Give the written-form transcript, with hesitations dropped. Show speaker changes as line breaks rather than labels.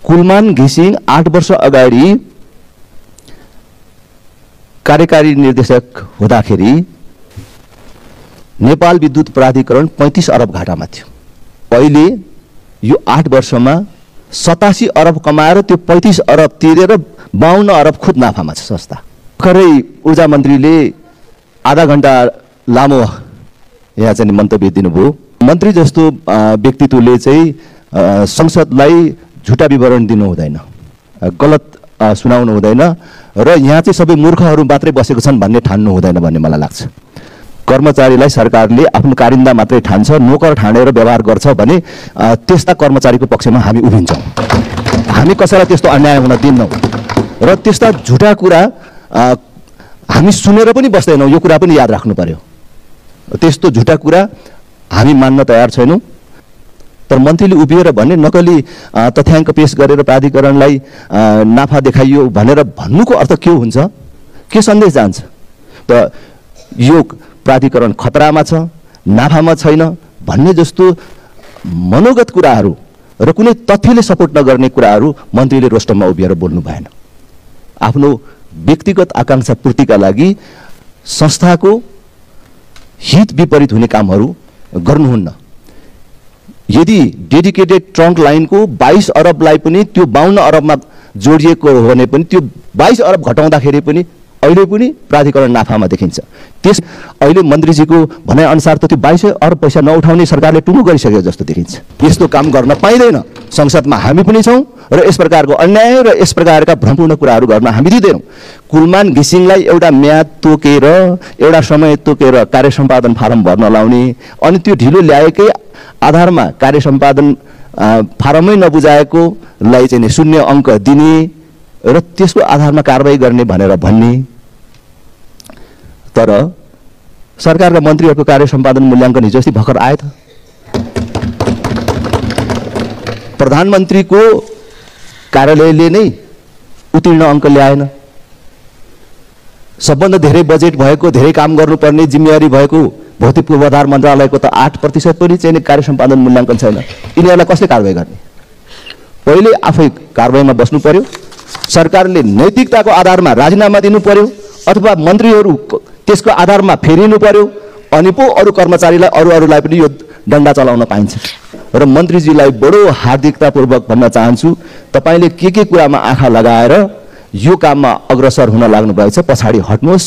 कुलमान घिसिङ 8 वर्ष अगाडि कार्यकारी निर्देशक हुँदाखेरि नेपाल विद्युत प्राधिकरण 35 अरब घाटामा थियो। अहिले यो 8 वर्षमा 87 अरब कमाएर त्यो 35 अरब तिरेर 52 अरब खुद नाफामा छ संस्था। भर्खरै ऊर्जा मन्त्रीले आधा घण्टा लामो यहाँ चाहिँ मन्तव्य दिनुभयो। मन्त्री जस्तो व्यक्तित्वले चाहिँ संसदलाई झुटा विवरण दिनु हुँदैन, गलत सुनाउनु हुँदैन र यहाँ चाहिँ सबै मूर्खहरू मात्रै बसेको छन् भन्ने ठान्नु हुँदैन भन्ने मलाई लाग्छ। कर्मचारीलाई सरकारले आफ्नो कारिन्दा मात्रै ठान्छ, नोकर ठानेर व्यवहार गर्छ भने त्यस्ता कर्मचारीको पक्षमा हामी उभिन्छौँ। हामी कसैलाई त्यस्तो अन्याय हुन दिन्नौँ र त्यस्ता झुटा कुरा हामी सुनेर पनि बस्दैनौँ। यो कुरा पनि याद राख्नु पर्यो। त्यस्तो झुटा कुरा हामी मान्न तयार छैनौँ। तर मन्त्रीले उभिएर भने नकली तथ्याङ्क पेश गरेर प्राधिकरणलाई नाफा देखाइयो भनेर भन्नुको अर्थ के हुन्छ, के सन्देश जान्छ? त यो प्राधिकरण खतरामा छ, नाफामा छैन भन्ने जस्तो मनोगत कुराहरू र कुनै तथ्यले सपोर्ट नगर्ने कुराहरू मन्त्रीले रोस्टममा उभिएर बोल्नु भएन। आफ्नो व्यक्तिगत आकांक्षा पूर्तिका लागि संस्थाको हित विपरीत हुने कामहरू गर्नुहुन्न। यदि डेडिकेटेड ट्रङ्क लाइनको 22 अरबलाई पनि त्यो 52 अरबमा जोडिएको हो भने पनि त्यो 22 अरब घटाउँदाखेरि पनि अहिले पनि प्राधिकरण नाफामा देखिन्छ। त्यस अहिले मन्त्रीजीको भनाइअनुसार त त्यो 22 अरब पैसा नउठाउने सरकारले टुङ्गो गरिसक्यो जस्तो देखिन्छ। यस्तो काम गर्न पाइँदैन। संसदमा हामी पनि छौँ र यस प्रकारको अन्याय र यस प्रकारका भ्रमपूर्ण कुराहरू गर्न हामी दिँदैनौँ। कुलमान घिसिङलाई एउटा म्याद तोकेर, एउटा समय तोकेर कार्य सम्पादन फारम भर्न लाउने अनि त्यो ढिलो ल्याएकै आधारमा कार्य सम्पादन फारमै नबुझाएकोलाई चाहिँ 0 अङ्क दिने र त्यसको आधारमा कारबाही गर्ने भनेर भन्ने। तर सरकारका मन्त्रीहरूको कार्य सम्पादन मूल्याङ्कन हिजो अस्ति भर्खर आयो त। प्रधानमन्त्रीको कार्यालयले नै उत्तीर्ण अङ्क ल्याएन। सबभन्दा धेरै बजेट भएको, धेरै काम गर्नुपर्ने जिम्मेवारी भएको भौतिक पूर्वाधार मन्त्रालयको त 8% पनि चाहिँ कार्य सम्पादन मूल्याङ्कन छैन। यिनीहरूलाई कसले कारबाही गर्ने? पहिले आफै कारबाहीमा बस्नु पर्यो। सरकारले नैतिकताको आधारमा राजीनामा दिनु पर्यो अथवा मन्त्रीहरू त्यसको आधारमा फेरिनु पर्यो अनि पो अरू कर्मचारीलाई अरूलाई पनि यो डन्डा चलाउन पाइन्छ। र मन्त्रीजीलाई बडो हार्दिकतापूर्वक भन्न चाहन्छु, तपाईँले के कुरामा आँखा लगाएर यो काममा अग्रसर हुन लाग्नु भएको छ, पछाडि हट्नुहोस्।